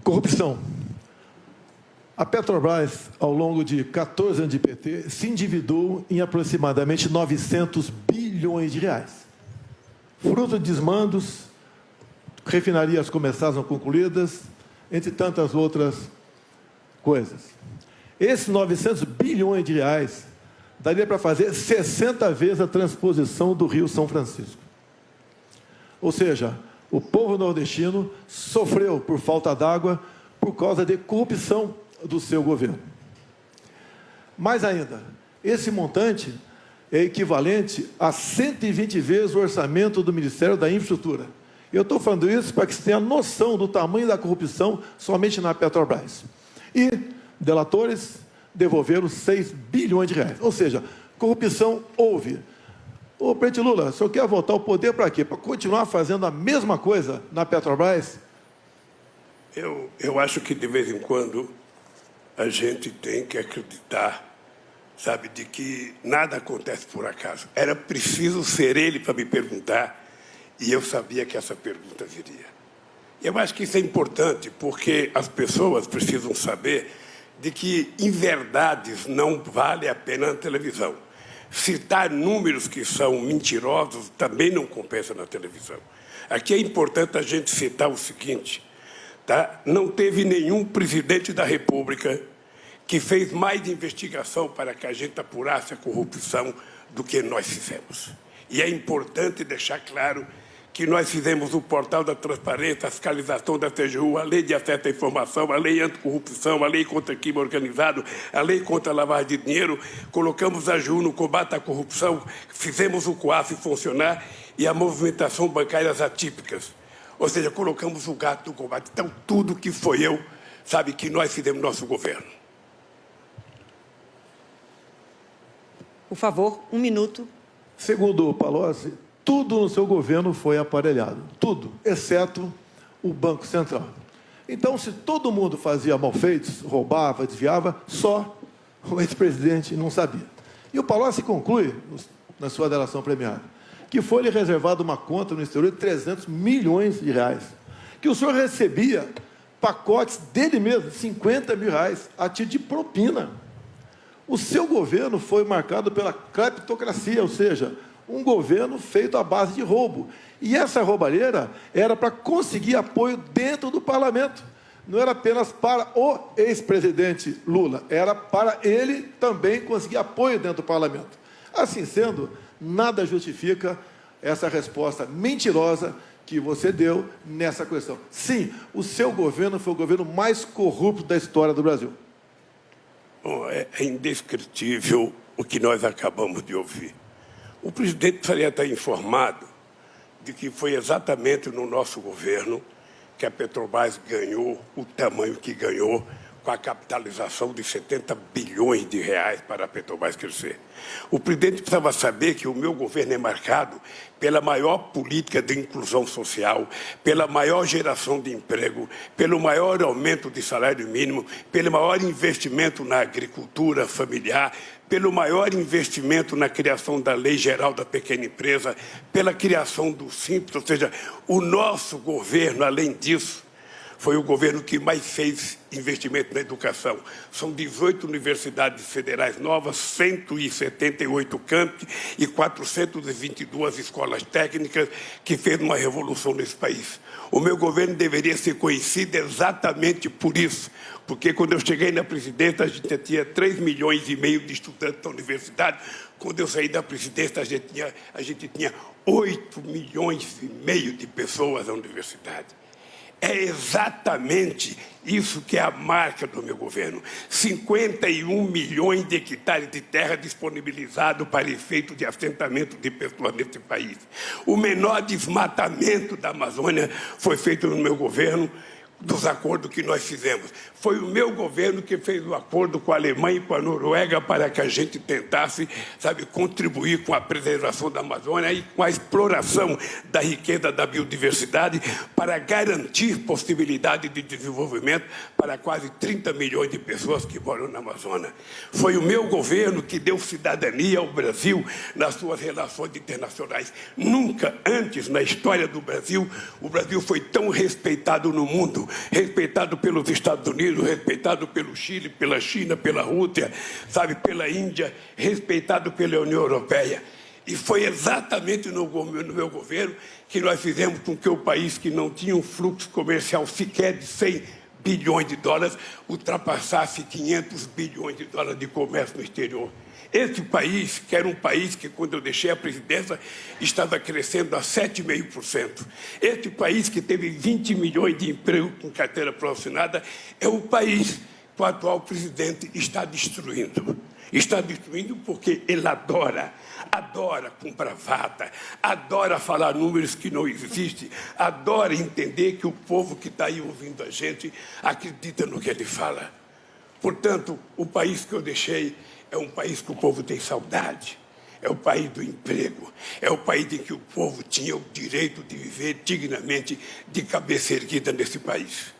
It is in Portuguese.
Corrupção. A Petrobras, ao longo de 14 anos de PT, se endividou em aproximadamente 900 bilhões de reais. Fruto de desmandos, refinarias começaram concluídas, entre tantas outras coisas. Esses 900 bilhões de reais daria para fazer 60 vezes a transposição do Rio São Francisco. Ou seja, o povo nordestino sofreu por falta d'água por causa de corrupção do seu governo. Mais ainda, esse montante é equivalente a 120 vezes o orçamento do Ministério da Infraestrutura. Eu estou falando isso para que você tenha noção do tamanho da corrupção somente na Petrobras. E delatores devolveram 6 bilhões de reais. Ou seja, corrupção houve. Ô, presidente Lula, o senhor quer voltar ao poder para quê? Para continuar fazendo a mesma coisa na Petrobras? Eu acho que, de vez em quando, a gente tem que acreditar, sabe, de que nada acontece por acaso. Era preciso ser ele para me perguntar, e eu sabia que essa pergunta viria. Eu acho que isso é importante, porque as pessoas precisam saber de que inverdades não vale a pena na televisão. Citar números que são mentirosos também não compensa na televisão. Aqui é importante a gente citar o seguinte, tá? Não teve nenhum presidente da República que fez mais investigação para que a gente apurasse a corrupção do que nós fizemos. E é importante deixar claro que nós fizemos o portal da transparência, a fiscalização da TGU, a lei de acesso à informação, a lei anticorrupção, a lei contra crime organizado, a lei contra a lavagem de dinheiro, colocamos a AGU no combate à corrupção, fizemos o COAF funcionar e a movimentação bancárias atípicas. Ou seja, colocamos o gato no combate. Então, tudo que foi eu, sabe, que nós fizemos no nosso governo. Por favor, 1 minuto. Segundo o Palocci, tudo no seu governo foi aparelhado. Tudo, exceto o Banco Central. Então, se todo mundo fazia malfeitos, roubava, desviava, só o ex-presidente não sabia. E o Palocci conclui, na sua delação premiada, que foi-lhe reservada uma conta no exterior de 300 milhões de reais, que o senhor recebia pacotes dele mesmo, 50 mil reais, a título de propina. O seu governo foi marcado pela cleptocracia, ou seja, um governo feito à base de roubo. E essa roubalheira era para conseguir apoio dentro do parlamento. Não era apenas para o ex-presidente Lula, era para ele também conseguir apoio dentro do parlamento. Assim sendo, nada justifica essa resposta mentirosa que você deu nessa questão. Sim, o seu governo foi o governo mais corrupto da história do Brasil. Bom, é indescritível o que nós acabamos de ouvir. O presidente precisaria estar informado de que foi exatamente no nosso governo que a Petrobras ganhou o tamanho que ganhou, com a capitalização de 70 bilhões de reais para a Petrobras crescer. O presidente precisava saber que o meu governo é marcado pela maior política de inclusão social, pela maior geração de emprego, pelo maior aumento de salário mínimo, pelo maior investimento na agricultura familiar, pelo maior investimento na criação da Lei Geral da Pequena Empresa, pela criação do Simples, ou seja, o nosso governo, além disso, foi o governo que mais fez investimento na educação. São 18 universidades federais novas, 178 campi e 422 escolas técnicas que fez uma revolução nesse país. O meu governo deveria ser conhecido exatamente por isso, porque quando eu cheguei na presidência, a gente tinha 3,5 milhões de estudantes da universidade. Quando eu saí da presidência, a gente tinha 8,5 milhões de pessoas na universidade. É exatamente isso que é a marca do meu governo. 51 milhões de hectares de terra disponibilizados para efeito de assentamento de pessoas nesse país. O menor desmatamento da Amazônia foi feito no meu governo, dos acordos que nós fizemos. Foi o meu governo que fez o acordo com a Alemanha e com a Noruega para que a gente tentasse, sabe, contribuir com a preservação da Amazônia e com a exploração da riqueza da biodiversidade para garantir possibilidade de desenvolvimento para quase 30 milhões de pessoas que moram na Amazônia. Foi o meu governo que deu cidadania ao Brasil nas suas relações internacionais. Nunca antes na história do Brasil, o Brasil foi tão respeitado no mundo mundo, respeitado pelos Estados Unidos, respeitado pelo Chile, pela China, pela Rússia, sabe, pela Índia, respeitado pela União Europeia. E foi exatamente no meu governo que nós fizemos com que o país que não tinha um fluxo comercial sequer de 100 bilhões de dólares ultrapassasse 500 bilhões de dólares de comércio no exterior. Esse país, que era um país que, quando eu deixei a presidência, estava crescendo a 7,5%. Esse país, que teve 20 milhões de empregos com carteira profissional, é o país que o atual presidente está destruindo. Está destruindo porque ele adora com bravata, adora falar números que não existem, adora entender que o povo que está aí ouvindo a gente acredita no que ele fala. Portanto, o país que eu deixei é um país que o povo tem saudade, é o país do emprego, é o país em que o povo tinha o direito de viver dignamente, de cabeça erguida nesse país.